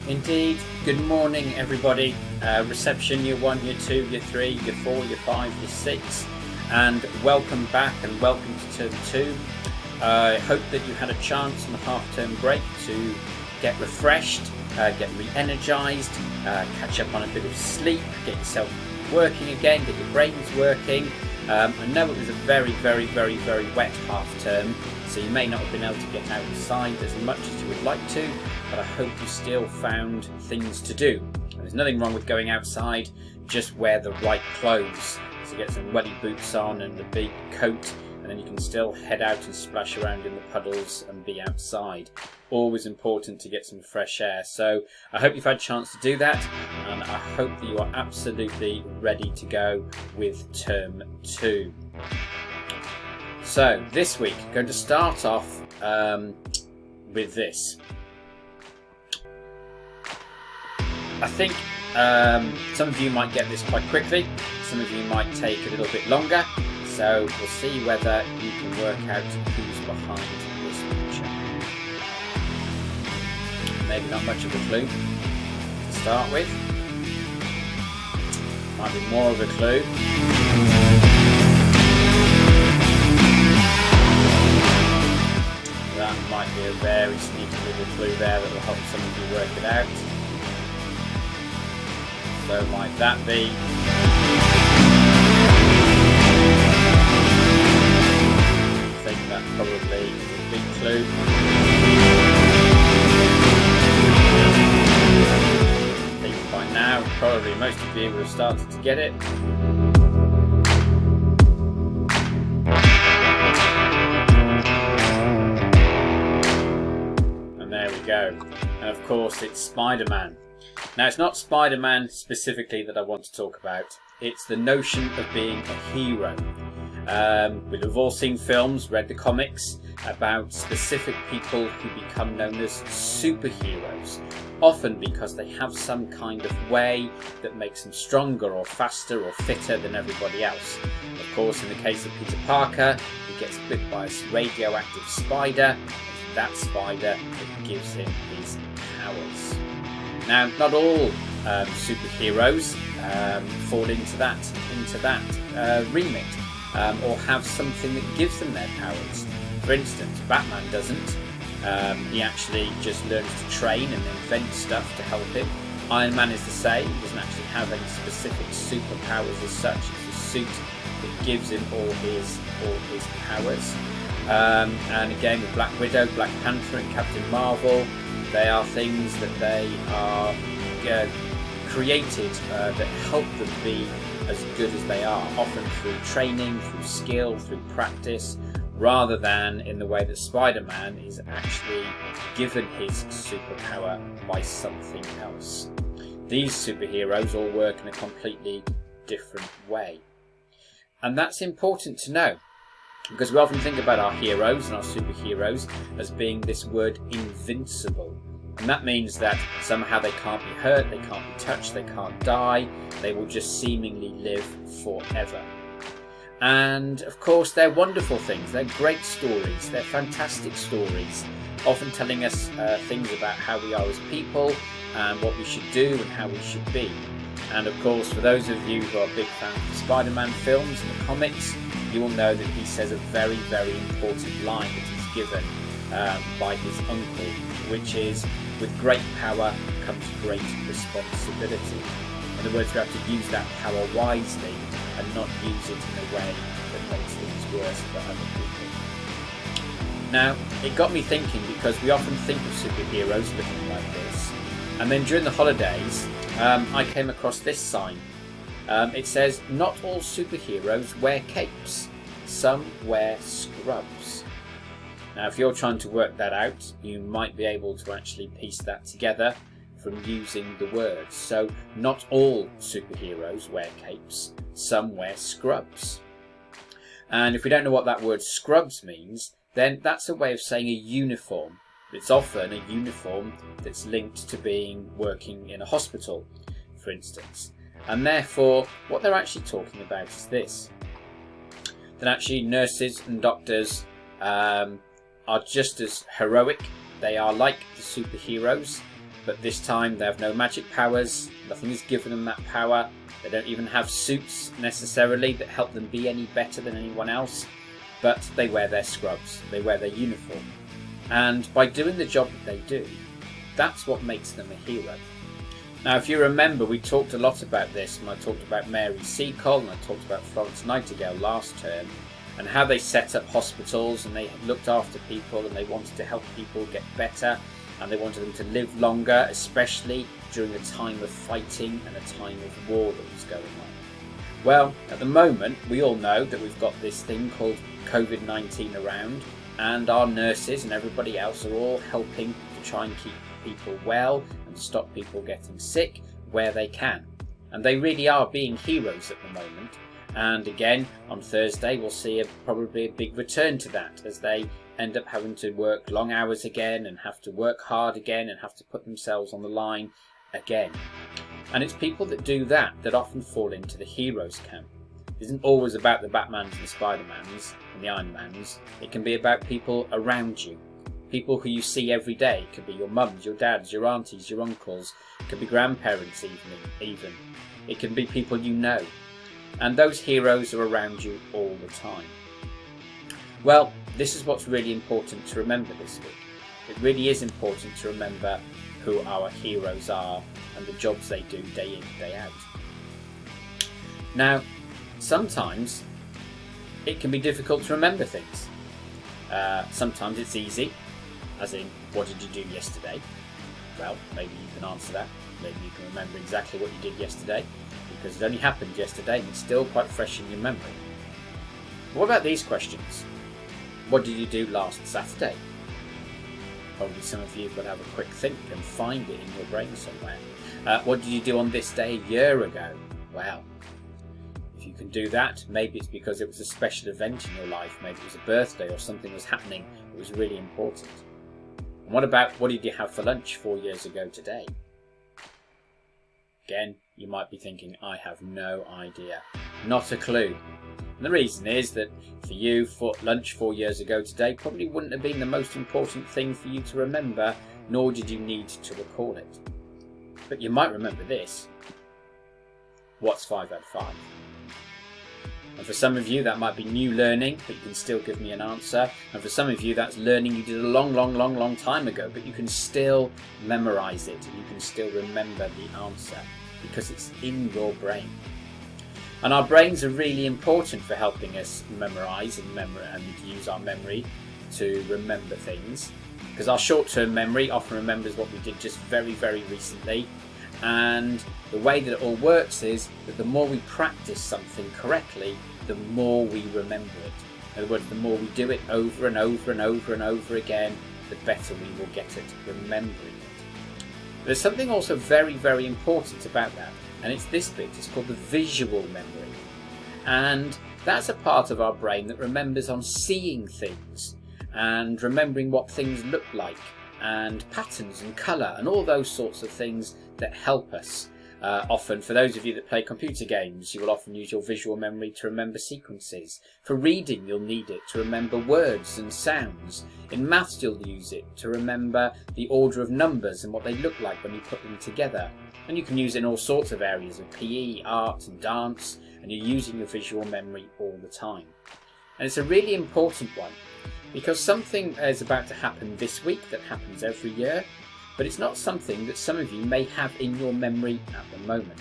Indeed. Good morning, everybody. Reception year 1, year 2, year 3, year 4, year 5, year 6, and welcome back and welcome to term 2. I hope that you had a chance on the half-term break to get refreshed, get re-energised, catch up on a bit of sleep, get yourself working again, get your brains working. I know it was a very wet half-term, so you may not have been able to get outside as much as you would like to, but I hope you still found things to do. And there's nothing wrong with going outside, just wear the right clothes. So get some welly boots on and a big coat, and then you can still head out and splash around in the puddles and be outside. Always important to get some fresh air. So I hope you've had a chance to do that, and I hope that you are absolutely ready to go with term 2. So this week I'm going to start off with this. I think some of you might get this quite quickly, some of you might take a little bit longer, so we'll see whether you can work out who's behind this picture. Maybe not much of a clue to start with. Might be more of a clue. That might be a very sneaky little clue there that will help some of you work it out. So might that be? I think that probably is a big clue. I think by now probably most of you would have started to get it. And there we go. And of course it's Spider-Man. Now, it's not Spider-Man specifically that I want to talk about. It's the notion of being a hero. We've all seen films, read the comics about specific people who become known as superheroes, often because they have some kind of way that makes them stronger or faster or fitter than everybody else. Of course, in the case of Peter Parker, he gets bit by a radioactive spider. It's that spider that gives him his powers. Now, not all superheroes fall into that remit, or have something that gives them their powers. For instance, Batman doesn't. He actually just learns to train and invent stuff to help him. Iron Man is the same. He doesn't actually have any specific superpowers as such. It's a suit that gives him all his powers. And again, with Black Widow, Black Panther, and Captain Marvel, they are things that they are created that help them be as good as they are, often through training, through skill, through practice, rather than in the way that Spider-Man is actually given his superpower by something else. These superheroes all work in a completely different way. And that's important to know, because we often think about our heroes and our superheroes as being this word invincible. And that means that somehow they can't be hurt, they can't be touched, they can't die, they will just seemingly live forever. And of course they're wonderful things, they're great stories, they're fantastic stories, often telling us things about how we are as people and what we should do and how we should be. And of course, for those of you who are big fans of Spider-Man films and the comics, you will know that he says a very important line that he's given by his uncle, which is, with great power comes great responsibility. In other words, we have to use that power wisely and not use it in a way that makes things worse for other people. Now, it got me thinking, because we often think of superheroes looking like this, and then during the holidays I came across this sign. It says, "Not all superheroes wear capes, some wear scrubs." Now, if you're trying to work that out, you might be able to actually piece that together from using the words. So, not all superheroes wear capes, some wear scrubs. And if we don't know what that word scrubs means, then that's a way of saying a uniform. It's often a uniform that's linked to working in a hospital, for instance. And therefore, what they're actually talking about is this: that actually nurses and doctors are just as heroic. They are like the superheroes. but this time they have no magic powers, nothing has given them that power, they don't even have suits necessarily that help them be any better than anyone else, but they wear their scrubs, they wear their uniform. And by doing the job that they do, that's what makes them a hero. Now, if you remember, we talked a lot about this when I talked about Mary Seacole and I talked about Florence Nightingale last term, and how they set up hospitals and they looked after people and they wanted to help people get better and they wanted them to live longer, especially during a time of fighting and a time of war that was going on. Well, at the moment, we all know that we've got this thing called COVID-19 around, and our nurses and everybody else are all helping to try and keep people well and stop people getting sick where they can. And they really are being heroes at the moment. And again, on Thursday, we'll see probably a big return to that as they end up having to work long hours again and have to work hard again and have to put themselves on the line again. And it's people that do that often fall into the heroes camp. It isn't always about the Batmans and the Spider-Mans and the Iron Mans. It can be about people around you. People who you see every day. It could be your mums, your dads, your aunties, your uncles. It could be grandparents even. It can be people you know. And those heroes are around you all the time. Well, this is what's really important to remember this week. It really is important to remember who our heroes are and the jobs they do day in, day out. Now, sometimes it can be difficult to remember things. Sometimes it's easy, as in, what did you do yesterday? Well, maybe you can answer that. Maybe you can remember exactly what you did yesterday, because it only happened yesterday and it's still quite fresh in your memory. What about these questions? What did you do last Saturday? Probably some of you will have a quick think and find it in your brain somewhere. What did you do on this day a year ago? Well, if you can do that, maybe it's because it was a special event in your life. Maybe it was a birthday or something was happening that was really important. And what about what did you have for lunch 4 years ago today? Again, you might be thinking, I have no idea. Not a clue. And the reason is that for you, for lunch 4 years ago today probably wouldn't have been the most important thing for you to remember, nor did you need to recall it. But you might remember this. What's 5 out of 5? And for some of you that might be new learning, but you can still give me an answer. And for some of you that's learning you did a long time ago, but you can still memorise it and you can still remember the answer because it's in your brain. And our brains are really important for helping us memorise and use our memory to remember things. Because our short-term memory often remembers what we did just very recently. And the way that it all works is that the more we practice something correctly, the more we remember it. In other words, the more we do it over and over again, the better we will get at remembering it. There's something also very important about that. And it's this bit, it's called the visual memory. And that's a part of our brain that remembers on seeing things and remembering what things look like and patterns and colour and all those sorts of things that help us. Often, for those of you that play computer games, you will often use your visual memory to remember sequences. For reading, you'll need it to remember words and sounds. In maths, you'll use it to remember the order of numbers and what they look like when you put them together. And you can use it in all sorts of areas of PE, art and dance, and you're using your visual memory all the time. And it's a really important one because something is about to happen this week that happens every year, but it's not something that some of you may have in your memory at the moment.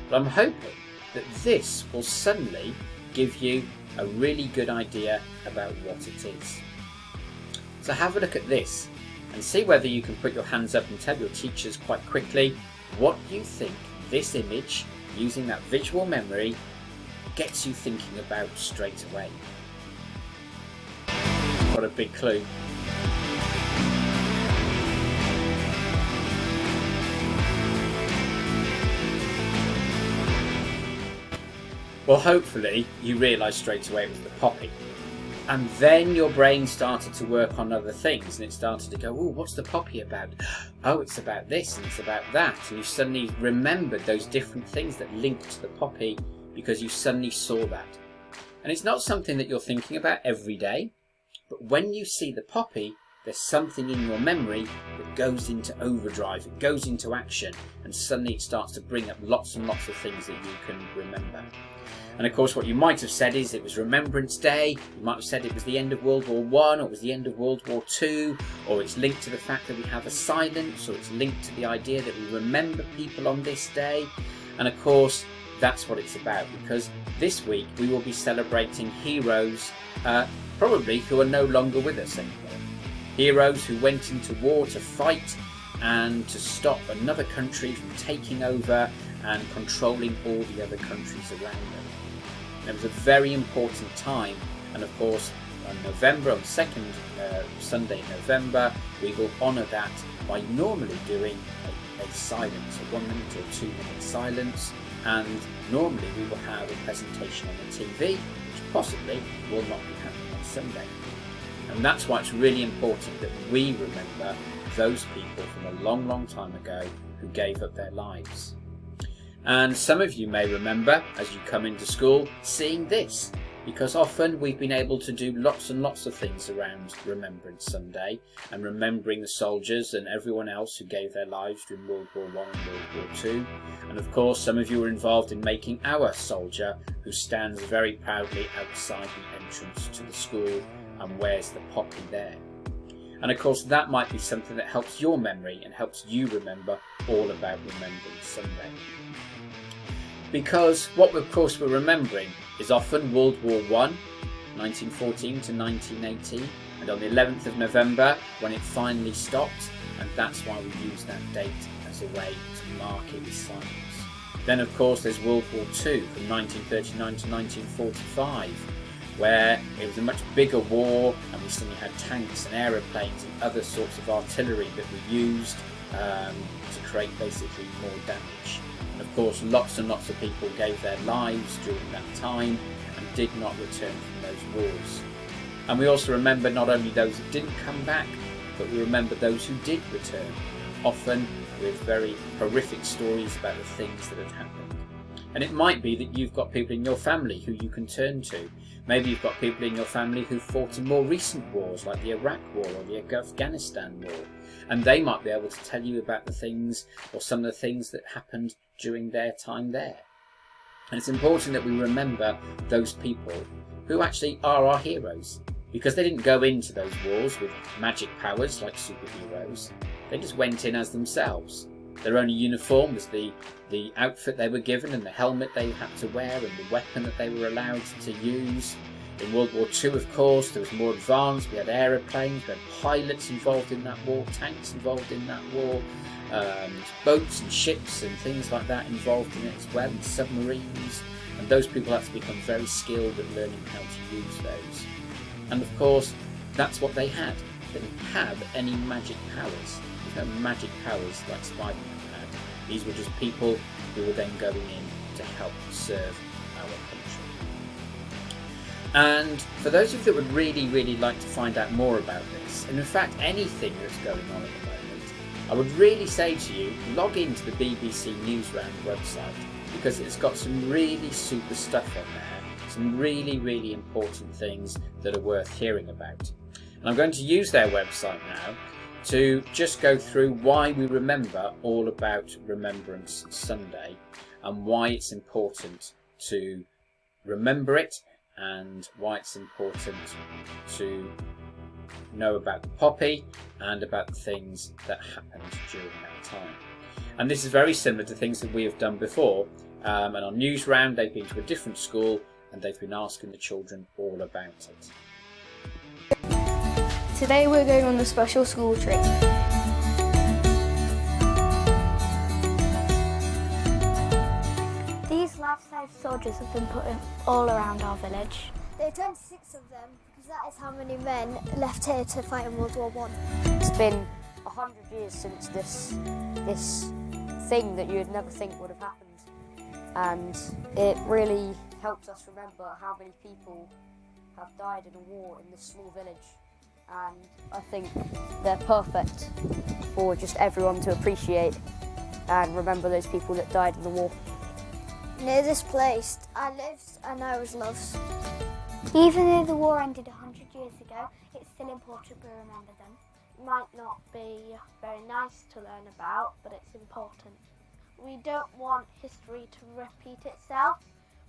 But I'm hoping that this will suddenly give you a really good idea about what it is. So have a look at this and see whether you can put your hands up and tell your teachers quite quickly what you think this image, using that visual memory, gets you thinking about straight away. What a big clue. Well, hopefully you realise straight away it was the poppy. And then your brain started to work on other things and it started to go, oh, what's the poppy about? Oh, it's about this and it's about that. And you suddenly remembered those different things that linked to the poppy because you suddenly saw that. And it's not something that you're thinking about every day, but when you see the poppy, there's something in your memory that goes into overdrive, it goes into action, and suddenly it starts to bring up lots and lots of things that you can remember. And of course what you might have said is it was Remembrance Day, you might have said it was the end of World War One, or it was the end of World War Two, or it's linked to the fact that we have a silence, or it's linked to the idea that we remember people on this day. And of course that's what it's about, because this week we will be celebrating heroes probably who are no longer with us anymore. Heroes who went into war to fight and to stop another country from taking over and controlling all the other countries around them. It was a very important time, and of course on November, on the second Sunday in November, we will honour that by normally doing a silence, a 1 minute or 2 minute silence, and normally we will have a presentation on the TV, which possibly will not be happening on Sunday. And that's why it's really important that we remember those people from a long, long time ago who gave up their lives. And some of you may remember, as you come into school, seeing this, because often we've been able to do lots and lots of things around Remembrance Sunday and remembering the soldiers and everyone else who gave their lives during World War One and World War Two. And of course some of you were involved in making our soldier, who stands very proudly outside the entrance to the school and wears the poppy there. And of course that might be something that helps your memory and helps you remember all about Remembrance Sunday. Because what of course we're remembering is often World War One, 1914 to 1918, and on the 11th of November when it finally stopped, and that's why we use that date as a way to mark it with silence. Then of course there's World War Two from 1939 to 1945, where it was a much bigger war, and we suddenly had tanks and aeroplanes and other sorts of artillery that were used to create basically more damage. And of course lots and lots of people gave their lives during that time and did not return from those wars. And we also remember not only those that didn't come back, but we remember those who did return, often with very horrific stories about the things that had happened. And it might be that you've got people in your family who you can turn to. Maybe you've got people in your family who fought in more recent wars like the Iraq War or the Afghanistan War, and they might be able to tell you about the things or some of the things that happened during their time there. And it's important that we remember those people who actually are our heroes, because they didn't go into those wars with magic powers like superheroes. They just went in as themselves. Their only uniform was the outfit they were given and the helmet they had to wear and the weapon that they were allowed to use. In World War II, of course, there was more advanced. We had aeroplanes, we had pilots involved in that war, tanks involved in that war, boats and ships and things like that involved in it as well, and submarines. And those people had to become very skilled at learning how to use those. And of course, that's what they had. They didn't have any magic powers. There's no magic powers like Spider-Man had. These were just people who were then going in to help serve our country. And for those of you that would really, really like to find out more about this, and in fact anything that's going on at the moment, I would really say to you, log into the BBC Newsround website, because it's got some really super stuff on there, some really, really important things that are worth hearing about. And I'm going to use their website now to just go through why we remember all about Remembrance Sunday and why it's important to remember it and why it's important to know about the poppy and about the things that happened during that time. And this is very similar to things that we have done before, and on News Round they've been to a different school and they've been asking the children all about it. Today we're going on a special school trip. These life-size soldiers have been put all around our village. There are 26 of them, because that is how many men left here to fight in World War One. It's been 100 years since this thing that you'd never think would have happened, and it really helps us remember how many people have died in a war in this small village. And I think they're perfect for just everyone to appreciate and remember those people that died in the war. Near this place, I lived and I was loved. Even though the war ended 100 years ago, it's still important we remember them. might not be very nice to learn about, but it's important. We don't want history to repeat itself.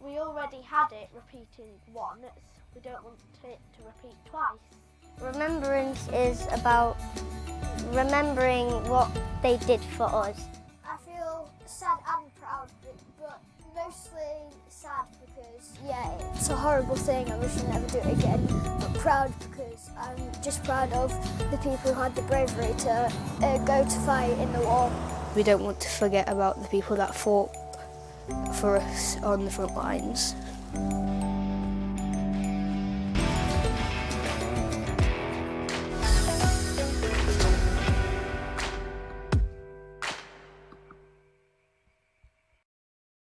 We already had it repeating once. We don't want it to repeat twice. Remembrance is about remembering what they did for us. I feel sad and proud, but mostly sad because, yeah, it's a horrible thing. I wish I'd never do it again. But proud because I'm just proud of the people who had the bravery to go to fight in the war. We don't want to forget about the people that fought for us on the front lines.